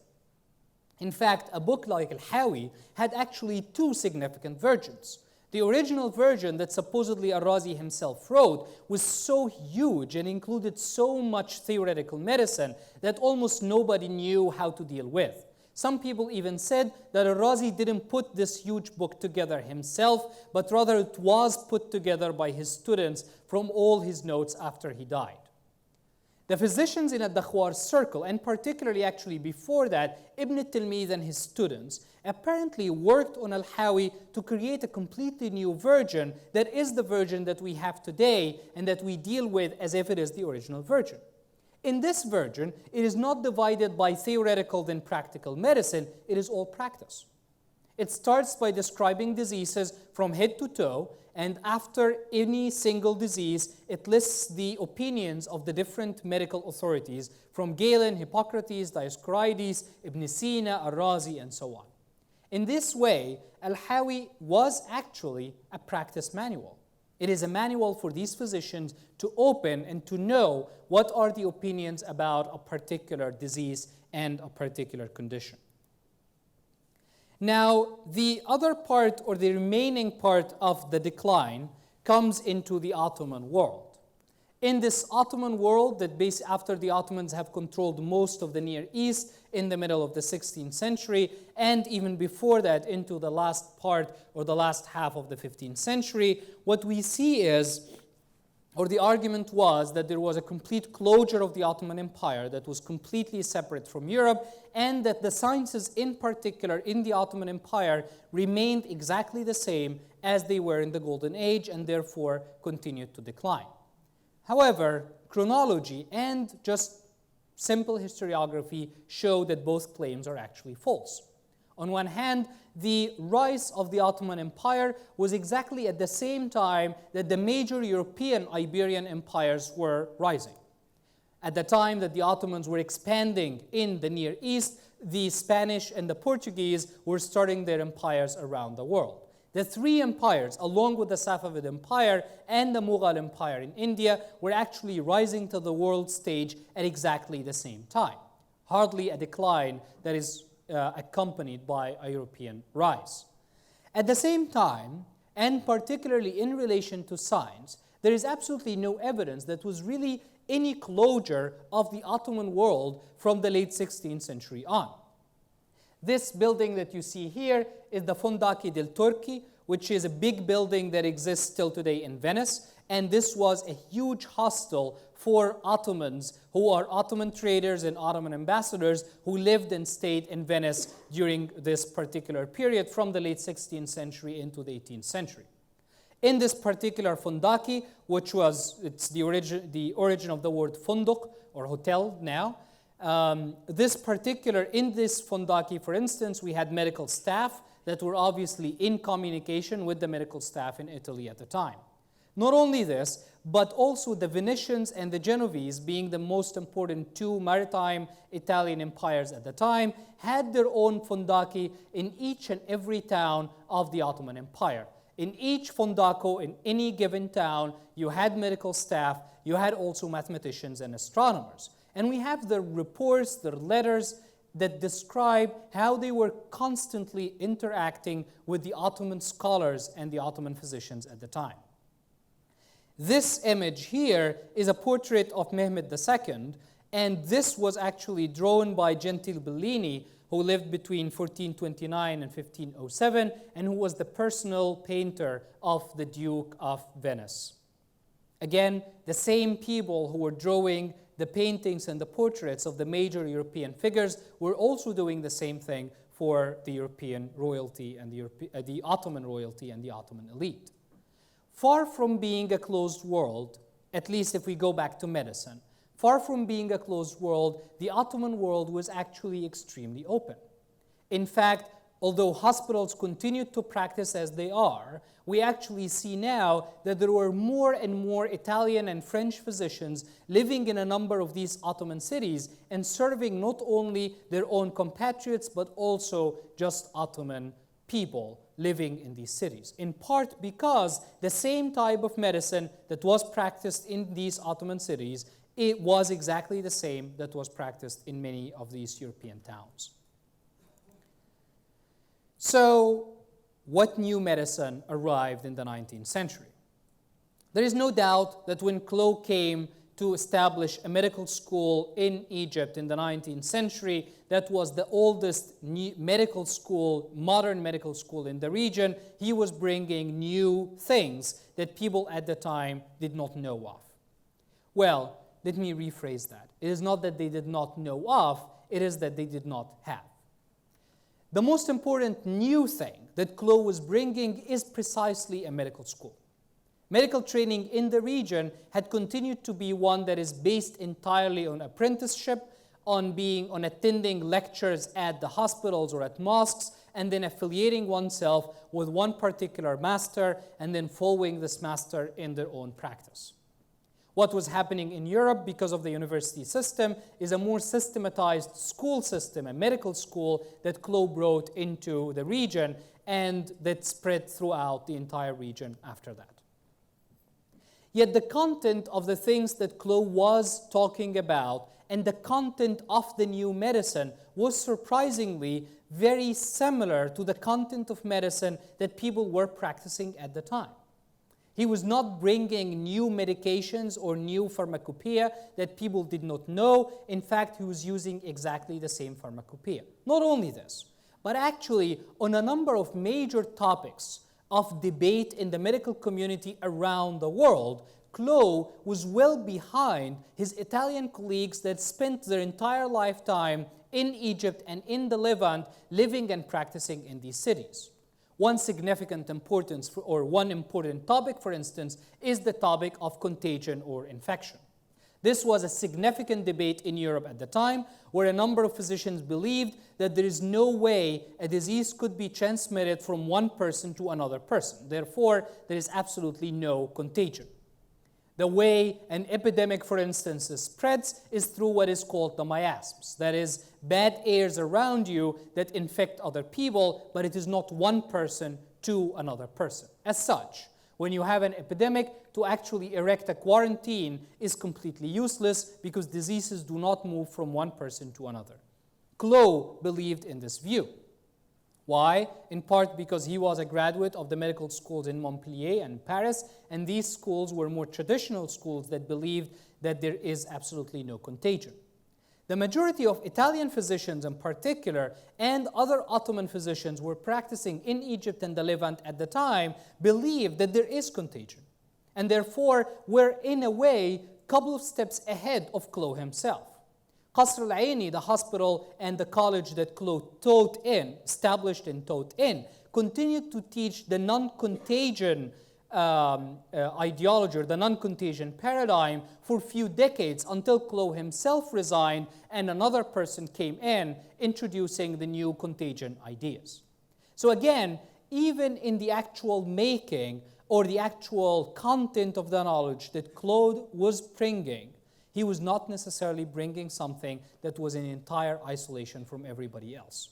[SPEAKER 2] In fact, a book like Al-Hawi had actually two significant versions. The original version that supposedly Al-Razi himself wrote was so huge and included so much theoretical medicine that almost nobody knew how to deal with. Some people even said that Al-Razi didn't put this huge book together himself, but rather it was put together by his students from all his notes after he died. The physicians in Al-Dakhwar's circle, and particularly actually before that, Ibn Tilmiz and his students, apparently worked on Al-Hawi to create a completely new version that is the version that we have today and that we deal with as if it is the original version. In this version, it is not divided by theoretical then practical medicine, it is all practice. It starts by describing diseases from head to toe, and after any single disease, it lists the opinions of the different medical authorities from Galen, Hippocrates, Dioscorides, Ibn Sina, Al-Razi, and so on. In this way, Al-Hawi was actually a practice manual. It is a manual for these physicians to open and to know what are the opinions about a particular disease and a particular condition. Now, the other part or the remaining part of the decline comes into the Ottoman world. In this Ottoman world that after the Ottomans have controlled most of the Near East in the middle of the 16th century and even before that into the last part or the last half of the 15th century, what we see is, or the argument was that there was a complete closure of the Ottoman Empire that was completely separate from Europe, and that the sciences in particular in the Ottoman Empire remained exactly the same as they were in the Golden Age and therefore continued to decline. However, chronology and just simple historiography show that both claims are actually false. On one hand, the rise of the Ottoman Empire was exactly at the same time that the major European Iberian empires were rising. At the time that the Ottomans were expanding in the Near East, the Spanish and the Portuguese were starting their empires around the world. The three empires, along with the Safavid Empire and the Mughal Empire in India, were actually rising to the world stage at exactly the same time. Hardly a decline that is accompanied by a European rise. At the same time, and particularly in relation to science, there is absolutely no evidence that was really any closure of the Ottoman world from the late 16th century on. This building that you see here is the Fondaki del Turki, which is a big building that exists still today in Venice. And this was a huge hostel for Ottomans who are Ottoman traders and Ottoman ambassadors who lived and stayed in Venice during this particular period from the late 16th century into the 18th century. In this particular Fondaki, which was, it's the origin of the word funduk or hotel now, in this Fondaki, for instance, we had medical staff that were obviously in communication with the medical staff in Italy at the time. Not only this, but also the Venetians and the Genovese, being the most important two maritime Italian empires at the time, had their own Fondaki in each and every town of the Ottoman Empire. In each Fondaco, in any given town, you had medical staff, you had also mathematicians and astronomers. And we have their reports, their letters that describe how they were constantly interacting with the Ottoman scholars and the Ottoman physicians at the time. This image here is a portrait of Mehmed II, and this was actually drawn by Gentile Bellini, who lived between 1429 and 1507, and who was the personal painter of the Duke of Venice. Again, the same people who were drawing the paintings and the portraits of the major European figures were also doing the same thing for the European royalty and the Ottoman royalty and the Ottoman elite. Far from being a closed world, at least if we go back to medicine, far from being a closed world, the Ottoman world was actually extremely open. In fact, although hospitals continued to practice as they are, we actually see now that there were more and more Italian and French physicians living in a number of these Ottoman cities and serving not only their own compatriots, but also just Ottoman people living in these cities, in part because the same type of medicine that was practiced in these Ottoman cities, it was exactly the same that was practiced in many of these European towns. So, what new medicine arrived in the 19th century? There is no doubt that when Clough came to establish a medical school in Egypt in the 19th century, that was the oldest medical school, modern medical school in the region, he was bringing new things that people at the time did not know of. Well, let me rephrase that. It is not that they did not know of, it is that they did not have. The most important new thing that Clough was bringing is precisely a medical school. Medical training in the region had continued to be one that is based entirely on apprenticeship, on attending lectures at the hospitals or at mosques, and then affiliating oneself with one particular master and then following this master in their own practice. What was happening in Europe because of the university system is a more systematized school system, a medical school that Clough brought into the region and that spread throughout the entire region after that. Yet the content of the things that Clough was talking about and the content of the new medicine was surprisingly very similar to the content of medicine that people were practicing at the time. He was not bringing new medications or new pharmacopoeia that people did not know. In fact, he was using exactly the same pharmacopoeia. Not only this, but actually on a number of major topics of debate in the medical community around the world, Clough was well behind his Italian colleagues that spent their entire lifetime in Egypt and in the Levant living and practicing in these cities. One significant importance, or one important topic, for instance, is the topic of contagion or infection. This was a significant debate in Europe at the time, where a number of physicians believed that there is no way a disease could be transmitted from one person to another person. Therefore, there is absolutely no contagion. The way an epidemic, for instance, spreads is through what is called the miasms. That is, bad airs around you that infect other people, but it is not one person to another person. As such, when you have an epidemic, to actually erect a quarantine is completely useless because diseases do not move from one person to another. Clough believed in this view. Why? In part because he was a graduate of the medical schools in Montpellier and Paris, and these schools were more traditional schools that believed that there is absolutely no contagion. The majority of Italian physicians in particular and other Ottoman physicians who were practicing in Egypt and the Levant at the time believed that there is contagion, and therefore were in a way a couple of steps ahead of Clough himself. Qasr al-Aini, the hospital and the college that Clough taught in, established and taught in, continued to teach the non-contagion ideology or the non-contagion paradigm for a few decades until Clough himself resigned and another person came in introducing the new contagion ideas. So again, even in the actual making or the actual content of the knowledge that Clough was bringing, he was not necessarily bringing something that was in entire isolation from everybody else.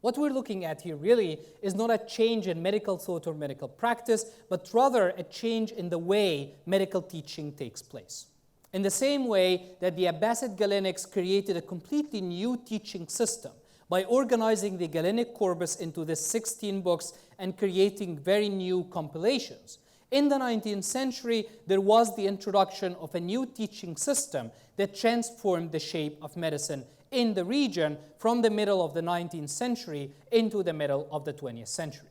[SPEAKER 2] What we're looking at here really is not a change in medical thought or medical practice, but rather a change in the way medical teaching takes place. In the same way that the Abbasid Galenics created a completely new teaching system by organizing the Galenic corpus into the 16 books and creating very new compilations. In the 19th century, there was the introduction of a new teaching system that transformed the shape of medicine in the region from the middle of the 19th century into the middle of the 20th century.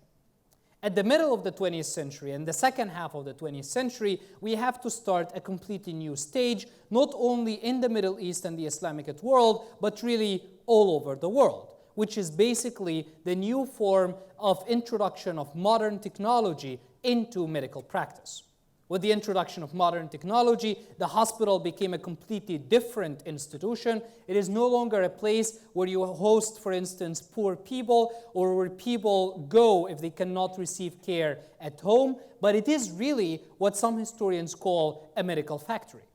[SPEAKER 2] At the middle of the 20th century and the second half of the 20th century, we have to start a completely new stage, not only in the Middle East and the Islamic world, but really all over the world, which is basically the new form of introduction of modern technology into medical practice. With the introduction of modern technology, the hospital became a completely different institution. It is no longer a place where you host, for instance, poor people or where people go if they cannot receive care at home, but it is really what some historians call a medical factory.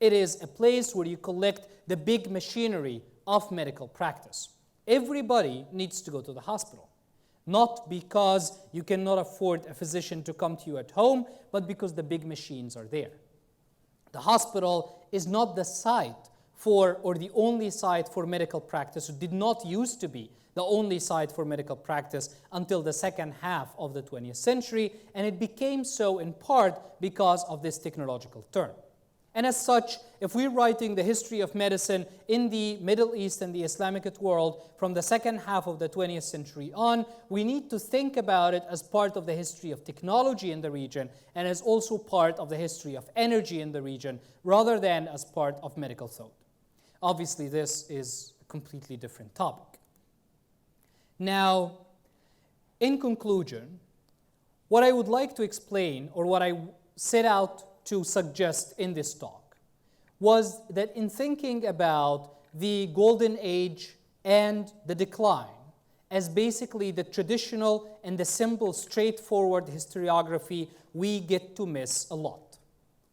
[SPEAKER 2] It is a place where you collect the big machinery of medical practice. Everybody needs to go to the hospital. Not because you cannot afford a physician to come to you at home, but because the big machines are there. The hospital is not the site for, or the only site for medical practice. It did not used to be the only site for medical practice until the second half of the 20th century, and it became so in part because of this technological turn. And as such, if we're writing the history of medicine in the Middle East and the Islamic world from the second half of the 20th century on, we need to think about it as part of the history of technology in the region and as also part of the history of energy in the region, rather than as part of medical thought. Obviously, this is a completely different topic. Now, in conclusion, what I would like to explain, or what I set out to suggest in this talk, was that in thinking about the golden age and the decline as basically the traditional and the simple, straightforward historiography, we get to miss a lot.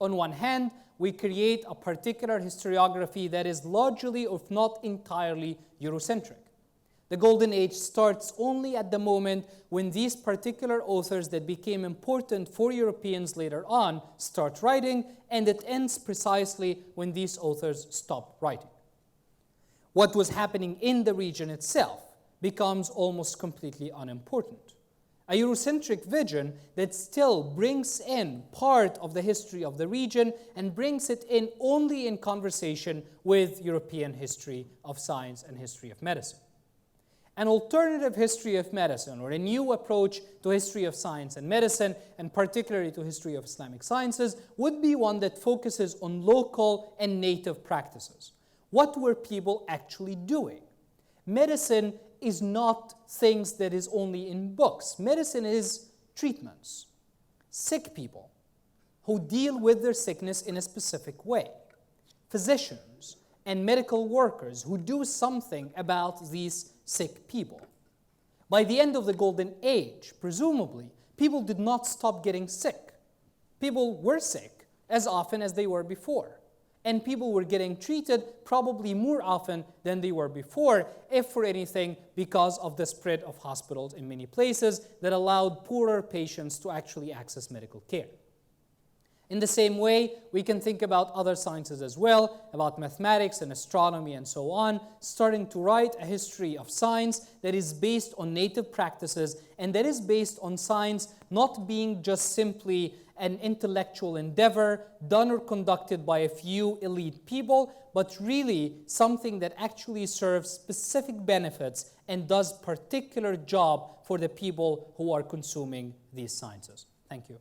[SPEAKER 2] On one hand, we create a particular historiography that is largely, if not entirely, Eurocentric. The Golden Age starts only at the moment when these particular authors that became important for Europeans later on start writing, and it ends precisely when these authors stop writing. What was happening in the region itself becomes almost completely unimportant. A Eurocentric vision that still brings in part of the history of the region and brings it in only in conversation with European history of science and history of medicine. An alternative history of medicine, or a new approach to history of science and medicine, and particularly to history of Islamic sciences, would be one that focuses on local and native practices. What were people actually doing? Medicine is not things that is only in books. Medicine is treatments. Sick people who deal with their sickness in a specific way. Physicians and medical workers who do something about these sick people. By the end of the Golden Age, presumably, people did not stop getting sick. People were sick, as often as they were before. And people were getting treated probably more often than they were before, if for anything, because of the spread of hospitals in many places that allowed poorer patients to actually access medical care. In the same way, we can think about other sciences as well, about mathematics and astronomy and so on, starting to write a history of science that is based on native practices and that is based on science not being just simply an intellectual endeavor done or conducted by a few elite people, but really something that actually serves specific benefits and does particular job for the people who are consuming these sciences. Thank you.